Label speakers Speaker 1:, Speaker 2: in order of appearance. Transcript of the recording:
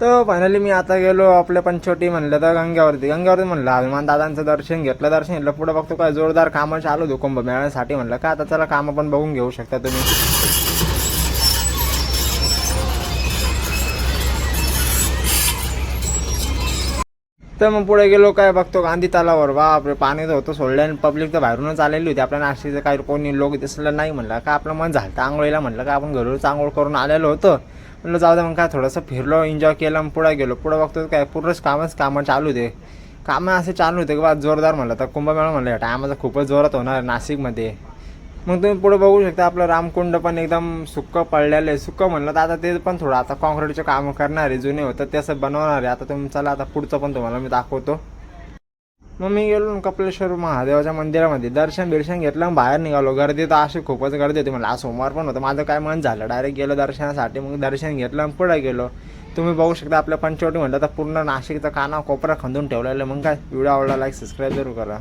Speaker 1: तर फायनली मी आता गेलो आपल्या पंचवटी म्हणलं तर गंग्यावरती म्हणलं हनुमान दादांचं दर्शन घेतलं पुढे बघतो काय जोरदार कामं चालू होतो कुंभमेळ्यासाठी. म्हणलं का आता चला कामं पण बघून घेऊ शकता तुम्ही. तर मग पुढे गेलो काय बघतो गांधी तलावावर बापरे पाणी तर होतं सोडलं आणि पब्लिक तर बाहेरूनच आलेली होती. आपल्या नाशिकचं काही कोणी लोक दिसलं नाही. म्हणलं का आपलं मन झालं आंघोळीला. म्हणलं का आपण घरूनच आंघोळ करून आलेलो होतो. म्हणलं जाऊ दे मग काय थोडंसं फिरलो एन्जॉय केलं. पुढे गेलो पुढे बघतो काय पूर्णच कामं चालू होते. कामं असे चालू होते की बा जोरदार. म्हणलं तर कुंभमेळा म्हणलं टायमाचा खूपच जोरात होणार नाशिकमध्ये. मग तुम्ही पुढे बघू शकता आपलं रामकुंड पण एकदम सुक्क पडलेलं आहे. सुक्क म्हणलं तर आता ते पण थोडं आता कॉन्क्रीटचे कामं करणार आहे. जुने होतं ते असं बनवणार आहे. आता तुम्ही चला आता पुढचं पण तुम्हाला मी दाखवतो. मग मी गेलो कपिलेश्वर महादेवाच्या मंदिरामध्ये दर्शन घेतलं बाहेर निघालो. गर्दी तर अशी खूपच गर्दी होती. मला आज सोमवार पण होतं. माझं काय मन झालं डायरेक्ट गेलो दर्शनासाठी. मग दर्शन घेतलं आणि पुढे गेलो. तुम्ही बघू शकता आपल्या पंचवटी म्हणलं तर पूर्ण नाशिकचा काना कोपरा खंदून ठेवलेलं. मग काय व्हिडिओ आवडला लाईक सबस्क्राईब जरूर करा.